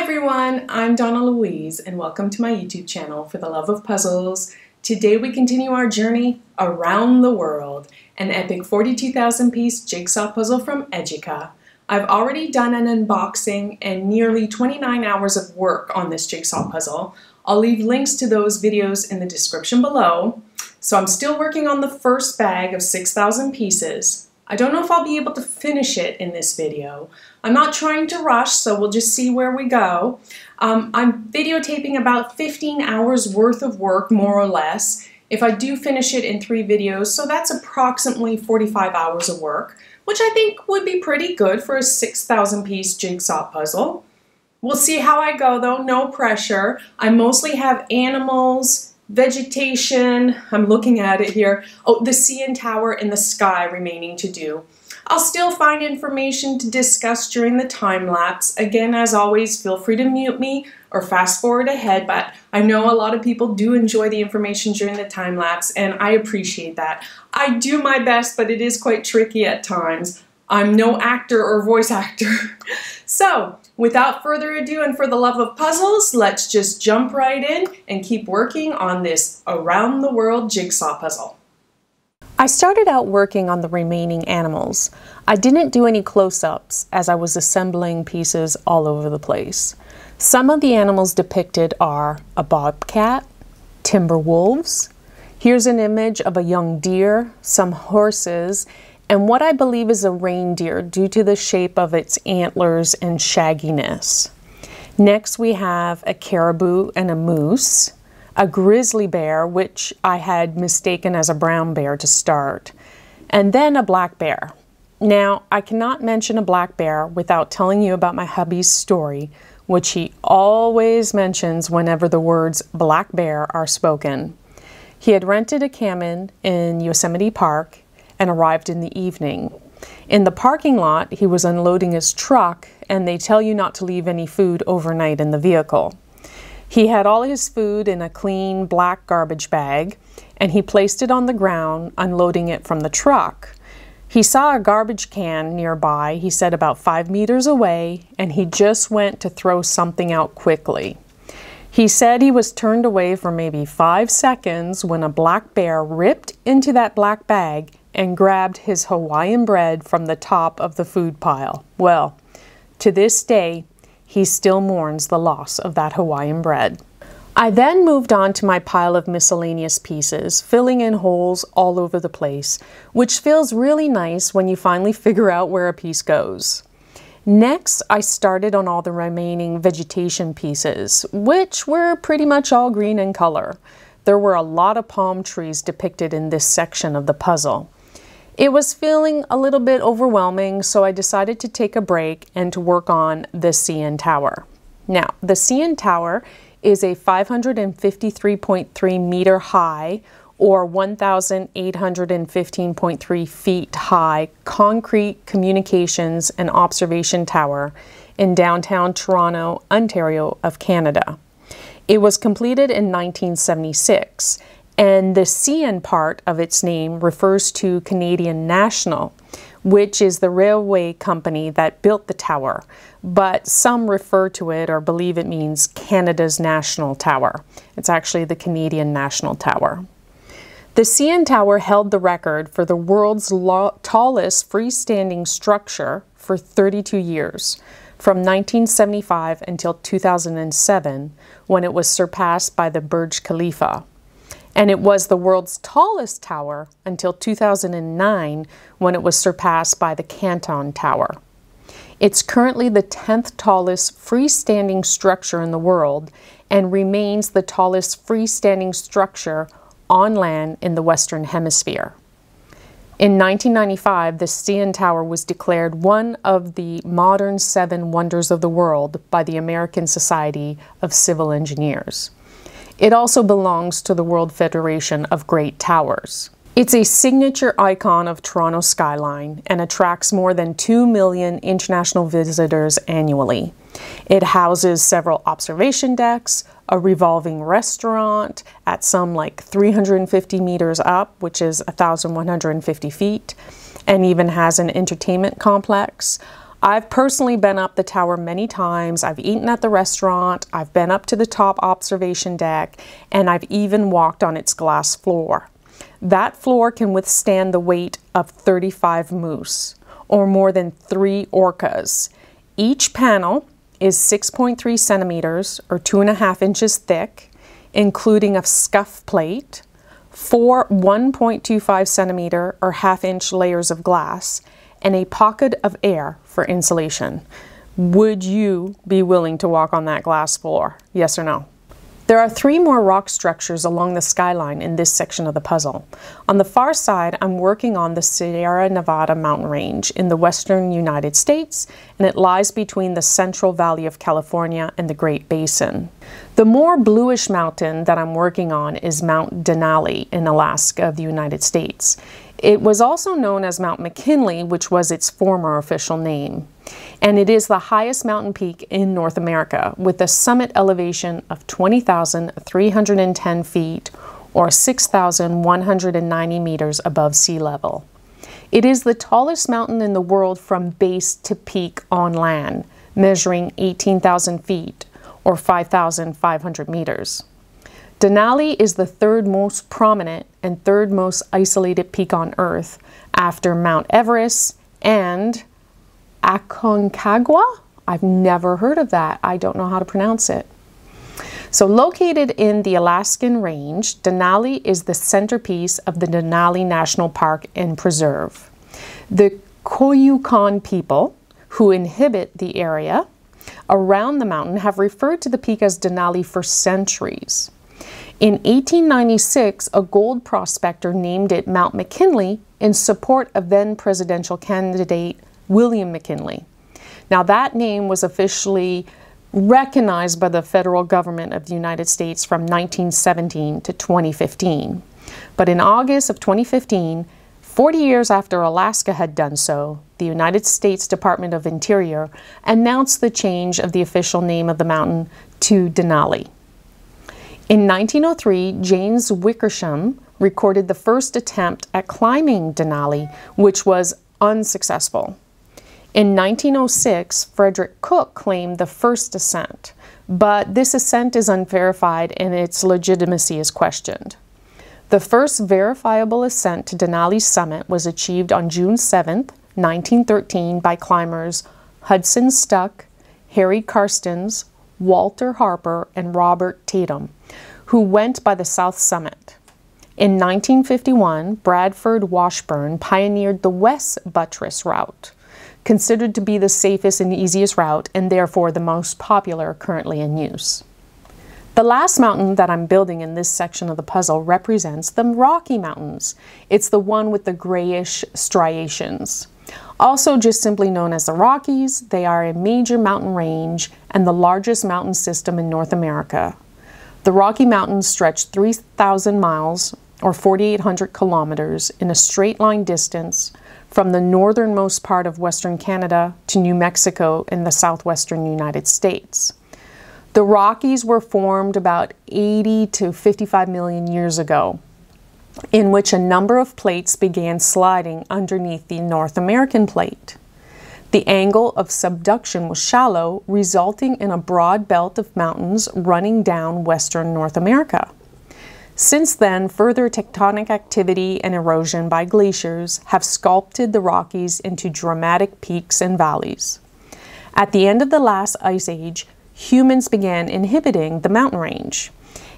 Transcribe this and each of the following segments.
everyone, I'm Donnalouise and welcome to my YouTube channel for the love of puzzles. Today we continue our journey around the world, an epic 42,000 piece jigsaw puzzle from Educa. I've already done an unboxing and nearly 29 hours of work on this jigsaw puzzle. I'll leave links to those videos in the description below. So I'm still working on the first bag of 6,000 pieces. I don't know if I'll be able to finish it in this video. I'm not trying to rush, so we'll just see where we go. I'm videotaping about 15 hours worth of work, more or less, if I do finish it in 3 videos, so that's approximately 45 hours of work, which I think would be pretty good for a 6,000 piece jigsaw puzzle. We'll see how I go though, no pressure. I mostly have animals, vegetation, I'm looking at it here, oh, the CN Tower and the sky remaining to do. I'll still find information to discuss during the time lapse. Again, as always, feel free to mute me or fast forward ahead, but I know a lot of people do enjoy the information during the time lapse, and I appreciate that. I do my best, but it is quite tricky at times. I'm no actor or voice actor. So, without further ado and for the love of puzzles, let's just jump right in and keep working on this around the world jigsaw puzzle. I started out working on the remaining animals. I didn't do any close-ups as I was assembling pieces all over the place. Some of the animals depicted are a bobcat, timber wolves. Here's an image of a young deer, some horses, and what I believe is a reindeer due to the shape of its antlers and shagginess. Next we have a caribou and a moose, a grizzly bear, which I had mistaken as a brown bear to start, and then a black bear. Now, I cannot mention a black bear without telling you about my hubby's story, which he always mentions whenever the words black bear are spoken. He had rented a cabin in Yosemite Park and arrived in the evening. In the parking lot, he was unloading his truck, and they tell you not to leave any food overnight in the vehicle. He had all his food in a clean black garbage bag, and he placed it on the ground, unloading it from the truck. He saw a garbage can nearby, he said about 5 meters away, and he just went to throw something out quickly. He said he was turned away for maybe 5 seconds when a black bear ripped into that black bag and grabbed his Hawaiian bread from the top of the food pile. Well, to this day, he still mourns the loss of that Hawaiian bread. I then moved on to my pile of miscellaneous pieces, filling in holes all over the place, which feels really nice when you finally figure out where a piece goes. Next, I started on all the remaining vegetation pieces, which were pretty much all green in color. There were a lot of palm trees depicted in this section of the puzzle. It was feeling a little bit overwhelming, so I decided to take a break and to work on the CN Tower. Now, the CN Tower is a 553.3 meter high or 1,815.3 feet high concrete communications and observation tower in downtown Toronto, Ontario of Canada. It was completed in 1976. And the CN part of its name refers to Canadian National, which is the railway company that built the tower, but some refer to it or believe it means Canada's National Tower. It's actually the Canadian National Tower. The CN Tower held the record for the world's tallest freestanding structure for 32 years, from 1975 until 2007, when it was surpassed by the Burj Khalifa. And it was the world's tallest tower until 2009, when it was surpassed by the Canton Tower. It's currently the 10th tallest freestanding structure in the world and remains the tallest freestanding structure on land in the Western Hemisphere. In 1995, the CN Tower was declared one of the modern 7 wonders of the world by the American Society of Civil Engineers. It also belongs to the World Federation of Great Towers. It's a signature icon of Toronto's skyline and attracts more than 2 million international visitors annually. It houses several observation decks, a revolving restaurant at some like 350 meters up, which is 1,150 feet, and even has an entertainment complex, I've personally been up the tower many times. I've eaten at the restaurant, I've been up to the top observation deck, and I've even walked on its glass floor. That floor can withstand the weight of 35 moose, or more than 3 orcas. Each panel is 6.3 centimeters, or 2.5 inches thick, including a scuff plate, 4 1.25 centimeter or half-inch layers of glass, and a pocket of air for insulation. Would you be willing to walk on that glass floor? Yes or no? There are 3 more rock structures along the skyline in this section of the puzzle. On the far side, I'm working on the Sierra Nevada mountain range in the western United States, and it lies between the Central Valley of California and the Great Basin. The more bluish mountain that I'm working on is Mount Denali in Alaska of the United States. It was also known as Mount McKinley, which was its former official name. And it is the highest mountain peak in North America, with a summit elevation of 20,310 feet, or 6,190 meters above sea level. It is the tallest mountain in the world from base to peak on land, measuring 18,000 feet, or 5,500 meters. Denali is the 3rd most prominent and 3rd most isolated peak on Earth, after Mount Everest and Aconcagua? I've never heard of that. I don't know how to pronounce it. So located in the Alaskan range, Denali is the centerpiece of the Denali National Park and Preserve. The Koyukon people, who inhabit the area around the mountain, have referred to the peak as Denali for centuries. In 1896, a gold prospector named it Mount McKinley in support of then presidential candidate William McKinley. Now that name was officially recognized by the federal government of the United States from 1917 to 2015. But in August of 2015, 40 years after Alaska had done so, the United States Department of Interior announced the change of the official name of the mountain to Denali. In 1903, James Wickersham recorded the first attempt at climbing Denali, which was unsuccessful. In 1906, Frederick Cook claimed the first ascent, but this ascent is unverified and its legitimacy is questioned. The first verifiable ascent to Denali's summit was achieved on June 7, 1913 by climbers Hudson Stuck, Harry Karstens, Walter Harper, and Robert Tatum, who went by the South Summit. In 1951, Bradford Washburn pioneered the West Buttress route, considered to be the safest and easiest route, and therefore the most popular currently in use. The last mountain that I'm building in this section of the puzzle represents the Rocky Mountains. It's the one with the grayish striations. Also just simply known as the Rockies, they are a major mountain range and the largest mountain system in North America. The Rocky Mountains stretch 3,000 miles, or 4,800 kilometers, in a straight line distance from the northernmost part of Western Canada to New Mexico in the southwestern United States. The Rockies were formed about 80 to 55 million years ago, in which a number of plates began sliding underneath the North American plate. The angle of subduction was shallow, resulting in a broad belt of mountains running down western North America. Since then, further tectonic activity and erosion by glaciers have sculpted the Rockies into dramatic peaks and valleys. At the end of the last ice age, humans began inhabiting the mountain range.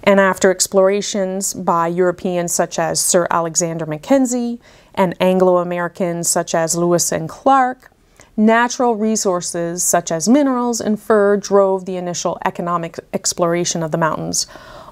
And after explorations by Europeans such as Sir Alexander Mackenzie and Anglo-Americans such as Lewis and Clark, natural resources such as minerals and fur drove the initial economic exploration of the mountains,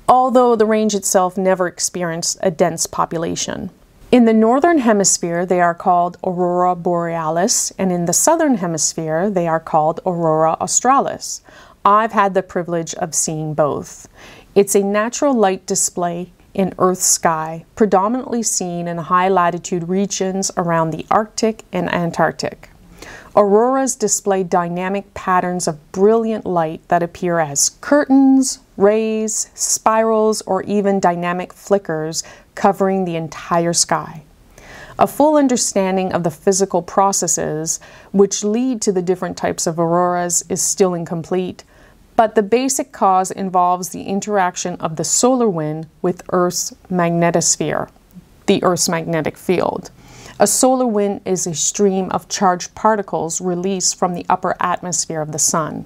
although the range itself never experienced a dense population. In the northern hemisphere, they are called Aurora Borealis, and in the southern hemisphere, they are called Aurora Australis. I've had the privilege of seeing both. It's a natural light display in Earth's sky, predominantly seen in high latitude regions around the Arctic and Antarctic. Auroras display dynamic patterns of brilliant light that appear as curtains, rays, spirals, or even dynamic flickers covering the entire sky. A full understanding of the physical processes which lead to the different types of auroras is still incomplete, but the basic cause involves the interaction of the solar wind with Earth's magnetosphere, the Earth's magnetic field. A solar wind is a stream of charged particles released from the upper atmosphere of the sun.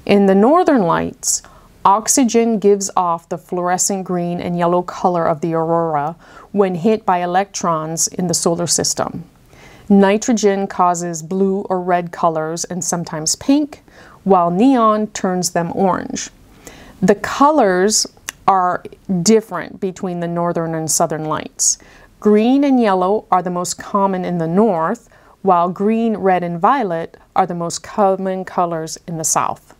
In the northern lights, oxygen gives off the fluorescent green and yellow color of the aurora when hit by electrons in the solar system. Nitrogen causes blue or red colors and sometimes pink, while neon turns them orange. The colors are different between the northern and southern lights. Green and yellow are the most common in the north, while green, red, and violet are the most common colors in the south.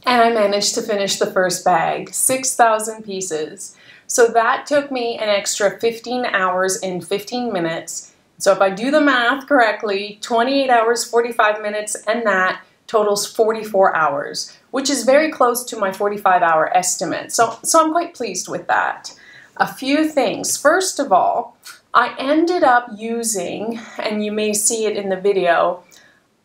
And I managed to finish the first bag, 6,000 pieces. So that took me an extra 15 hours and 15 minutes. So if I do the math correctly, 28 hours, 45 minutes, and that totals 44 hours, which is very close to my 45-hour estimate. So I'm quite pleased with that. A few things. First of all, I ended up using, and you may see it in the video,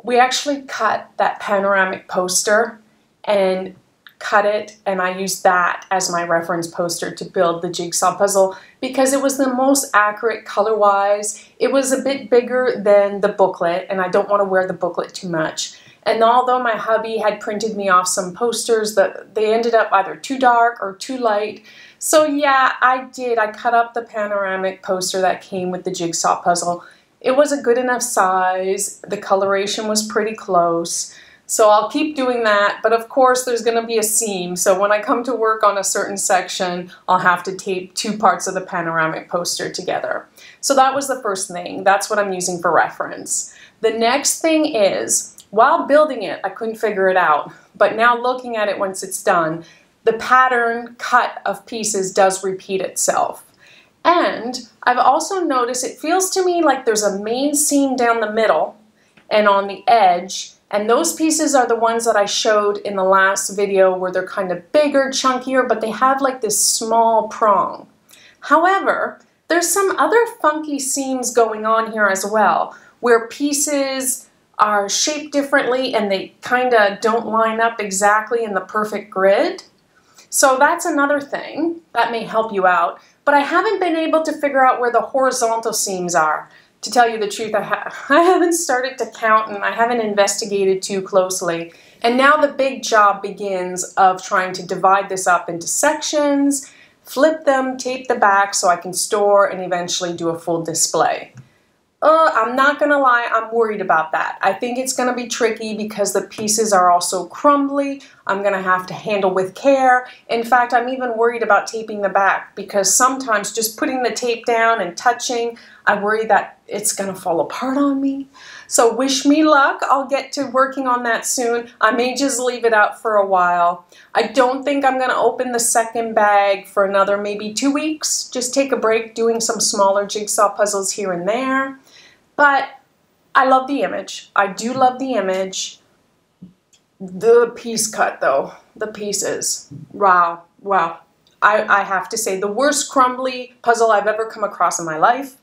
we actually cut that panoramic poster and cut it, and I used that as my reference poster to build the jigsaw puzzle because it was the most accurate color-wise. It was a bit bigger than the booklet, and I don't want to wear the booklet too much. And although my hubby had printed me off some posters, that they ended up either too dark or too light. So yeah, I cut up the panoramic poster that came with the jigsaw puzzle. It was a good enough size. The coloration was pretty close. So I'll keep doing that, but of course there's going to be a seam, so when I come to work on a certain section, I'll have to tape two parts of the panoramic poster together. So that was the first thing. That's what I'm using for reference. The next thing is, while building it, I couldn't figure it out, but now looking at it once it's done, the pattern cut of pieces does repeat itself. And I've also noticed it feels to me like there's a main seam down the middle and on the edge, And those pieces are the ones that I showed in the last video where they're kind of bigger, chunkier, but they have like this small prong. However, there's some other funky seams going on here as well, where pieces are shaped differently and they kind of don't line up exactly in the perfect grid. So that's another thing that may help you out. But I haven't been able to figure out where the horizontal seams are. To tell you the truth, I haven't started to count and I haven't investigated too closely. And now the big job begins of trying to divide this up into sections, flip them, tape the back so I can store and eventually do a full display. I'm not gonna lie, I'm worried about that. I think it's gonna be tricky because the pieces are also crumbly. I'm gonna have to handle with care. In fact, I'm even worried about taping the back because sometimes just putting the tape down and touching, I worry that it's gonna fall apart on me. So wish me luck. I'll get to working on that soon. I may just leave it out for a while. I don't think I'm gonna open the second bag for another maybe 2 weeks. Just take a break doing some smaller jigsaw puzzles here and there. But I love the image. I do love the image. The piece cut though, the pieces, wow. I have to say the worst crumbly puzzle I've ever come across in my life.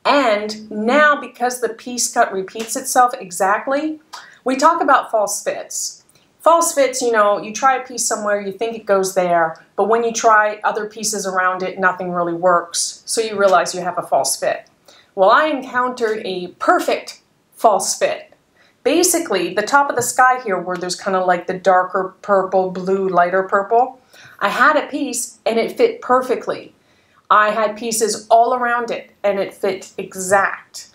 And now because the piece cut repeats itself exactly, we talk about false fits. False fits, you know, you try a piece somewhere, you think it goes there, but when you try other pieces around it, nothing really works. So you realize you have a false fit. Well, I encountered a perfect false fit. Basically, the top of the sky here where there's kind of like the darker purple, blue, lighter purple, I had a piece and it fit perfectly. I had pieces all around it and it fit exact.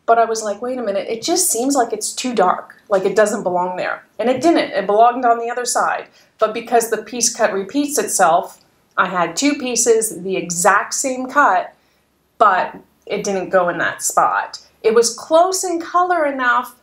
But I was like, wait a minute, it just seems like it's too dark, like it doesn't belong there. And it didn't, it belonged on the other side. But because the piece cut repeats itself, I had two pieces, the exact same cut, but it didn't go in that spot. It was close in color enough,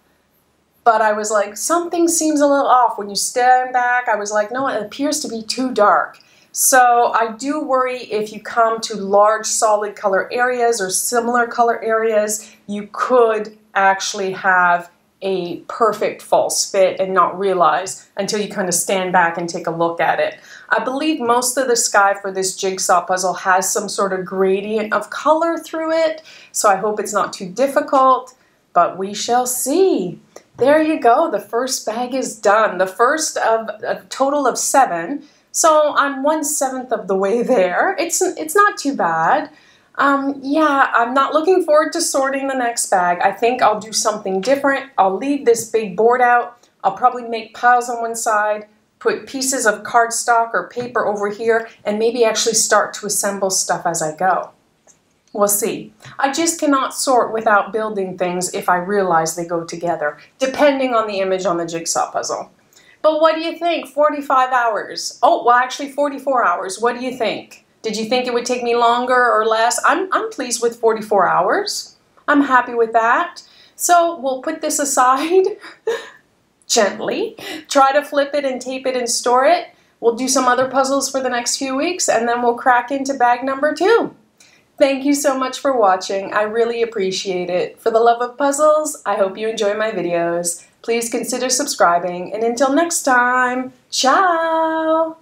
but I was like, something seems a little off. When you stand back, I was like, no, it appears to be too dark. So I do worry if you come to large solid color areas or similar color areas, you could actually have a perfect false fit and not realize until you kind of stand back and take a look at it. I believe most of the sky for this jigsaw puzzle has some sort of gradient of color through it, so I hope it's not too difficult, but we shall see. There you go, the first bag is done. The first of a total of 7, so I'm 1/7 of the way there. It's not too bad. Yeah, I'm not looking forward to sorting the next bag. I think I'll do something different. I'll leave this big board out. I'll probably make piles on one side, put pieces of cardstock or paper over here, and maybe actually start to assemble stuff as I go. We'll see. I just cannot sort without building things if I realize they go together, depending on the image on the jigsaw puzzle. But what do you think? 45 hours. Oh, well, actually 44 hours. What do you think? Did you think it would take me longer or less? I'm pleased with 44 hours. I'm happy with that. So we'll put this aside gently. Try to flip it and tape it and store it. We'll do some other puzzles for the next few weeks and then we'll crack into bag number 2. Thank you so much for watching. I really appreciate it. For the love of puzzles, I hope you enjoy my videos. Please consider subscribing and until next time, ciao!